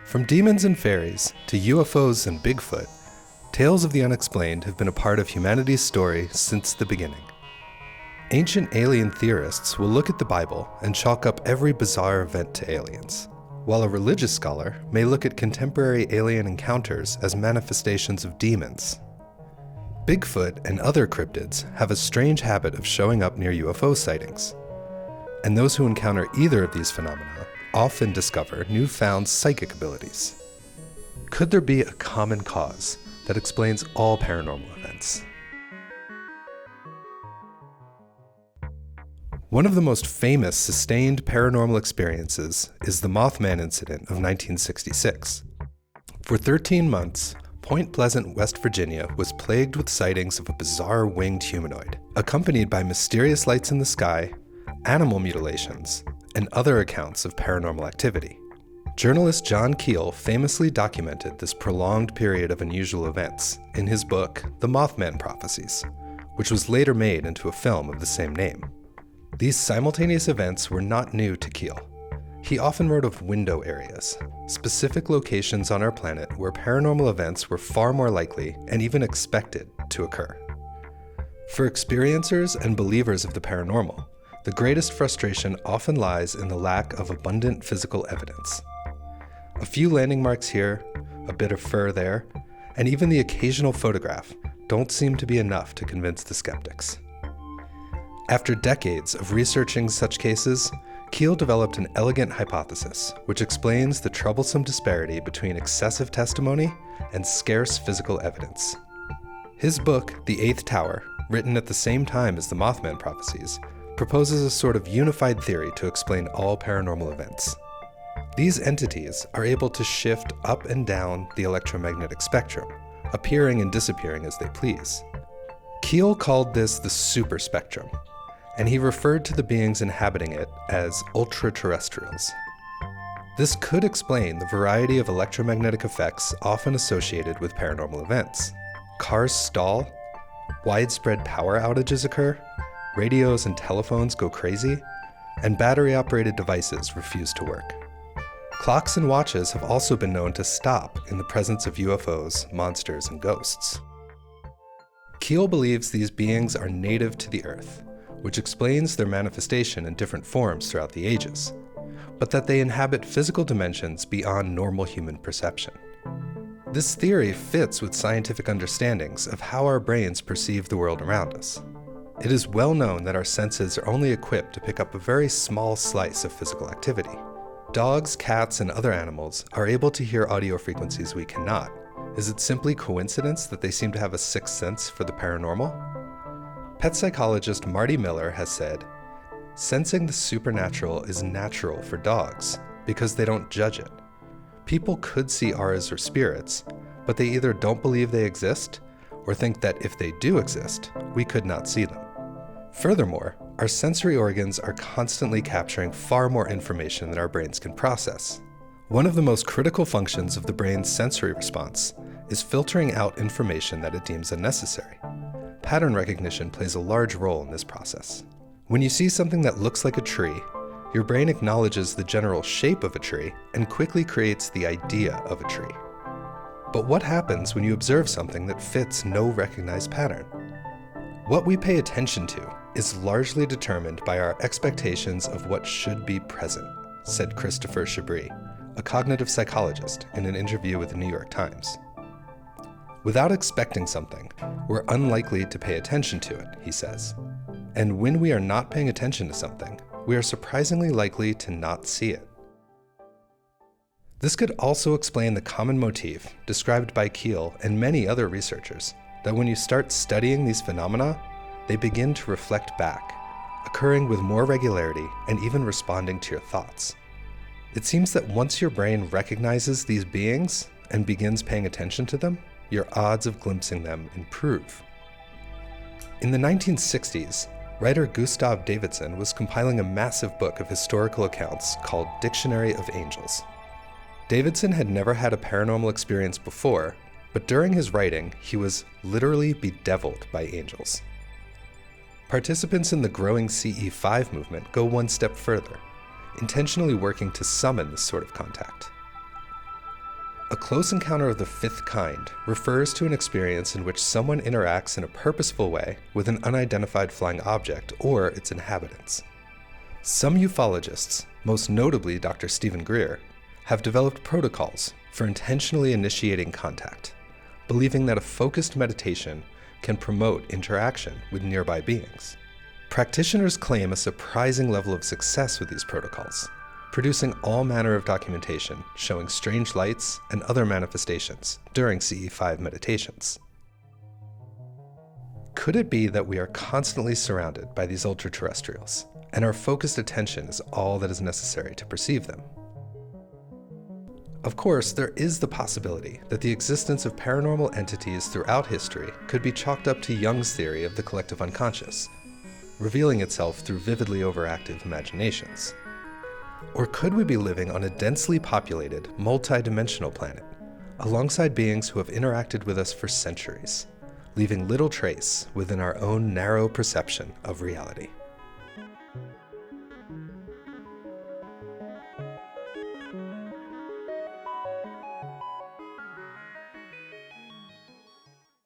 From demons and fairies to UFOs and Bigfoot, tales of the unexplained have been a part of humanity's story since the beginning. Ancient alien theorists will look at the Bible and chalk up every bizarre event to aliens, while a religious scholar may look at contemporary alien encounters as manifestations of demons. Bigfoot and other cryptids have a strange habit of showing up near UFO sightings, and those who encounter either of these phenomena often discover newfound psychic abilities. Could there be a common cause that explains all paranormal events? One of the most famous sustained paranormal experiences is the Mothman incident of 1966. For 13 months, Point Pleasant, West Virginia was plagued with sightings of a bizarre winged humanoid, accompanied by mysterious lights in the sky, animal mutilations, and other accounts of paranormal activity. Journalist John Keel famously documented this prolonged period of unusual events in his book, The Mothman Prophecies, which was later made into a film of the same name. These simultaneous events were not new to Keel. He often wrote of window areas, specific locations on our planet where paranormal events were far more likely and even expected to occur. For experiencers and believers of the paranormal, the greatest frustration often lies in the lack of abundant physical evidence. A few landing marks here, a bit of fur there, and even the occasional photograph don't seem to be enough to convince the skeptics. After decades of researching such cases, Keel developed an elegant hypothesis which explains the troublesome disparity between excessive testimony and scarce physical evidence. His book, The Eighth Tower, written at the same time as the Mothman Prophecies, proposes a sort of unified theory to explain all paranormal events. These entities are able to shift up and down the electromagnetic spectrum, appearing and disappearing as they please. Keel called this the super spectrum, and he referred to the beings inhabiting it as ultra-terrestrials. This could explain the variety of electromagnetic effects often associated with paranormal events. Cars stall, widespread power outages occur, radios and telephones go crazy, and battery-operated devices refuse to work. Clocks and watches have also been known to stop in the presence of UFOs, monsters, and ghosts. Keel believes these beings are native to the Earth, which explains their manifestation in different forms throughout the ages, but that they inhabit physical dimensions beyond normal human perception. This theory fits with scientific understandings of how our brains perceive the world around us. It is well known that our senses are only equipped to pick up a very small slice of physical activity. Dogs, cats, and other animals are able to hear audio frequencies we cannot. Is it simply coincidence that they seem to have a sixth sense for the paranormal? Pet psychologist Marty Miller has said, "Sensing the supernatural is natural for dogs because they don't judge it. People could see auras or spirits, but they either don't believe they exist or think that if they do exist, we could not see them. Furthermore, our sensory organs are constantly capturing far more information than our brains can process. One of the most critical functions of the brain's sensory response is filtering out information that it deems unnecessary. Pattern recognition plays a large role in this process. When you see something that looks like a tree, your brain acknowledges the general shape of a tree and quickly creates the idea of a tree. But what happens when you observe something that fits no recognized pattern? What we pay attention to is largely determined by our expectations of what should be present, said Christopher Chabris, a cognitive psychologist, in an interview with the New York Times. Without expecting something, we're unlikely to pay attention to it, he says. And when we are not paying attention to something, we are surprisingly likely to not see it. This could also explain the common motif described by Keel and many other researchers, that when you start studying these phenomena, they begin to reflect back, occurring with more regularity and even responding to your thoughts. It seems that once your brain recognizes these beings and begins paying attention to them, your odds of glimpsing them improve. In the 1960s, writer Gustav Davidson was compiling a massive book of historical accounts called Dictionary of Angels. Davidson had never had a paranormal experience before, but during his writing, he was literally bedeviled by angels. Participants in the growing CE5 movement go one step further. intentionally working to summon this sort of contact. A close encounter of the fifth kind refers to an experience in which someone interacts in a purposeful way with an unidentified flying object or its inhabitants. Some ufologists, most notably Dr. Stephen Greer, have developed protocols for intentionally initiating contact, believing that a focused meditation can promote interaction with nearby beings. Practitioners claim a surprising level of success with these protocols, producing all manner of documentation showing strange lights and other manifestations during CE5 meditations. Could it be that we are constantly surrounded by these ultra-terrestrials, and our focused attention is all that is necessary to perceive them? Of course, there is the possibility that the existence of paranormal entities throughout history could be chalked up to Jung's theory of the collective unconscious, revealing itself through vividly overactive imaginations. Or could we be living on a densely populated, multi-dimensional planet, alongside beings who have interacted with us for centuries, leaving little trace within our own narrow perception of reality?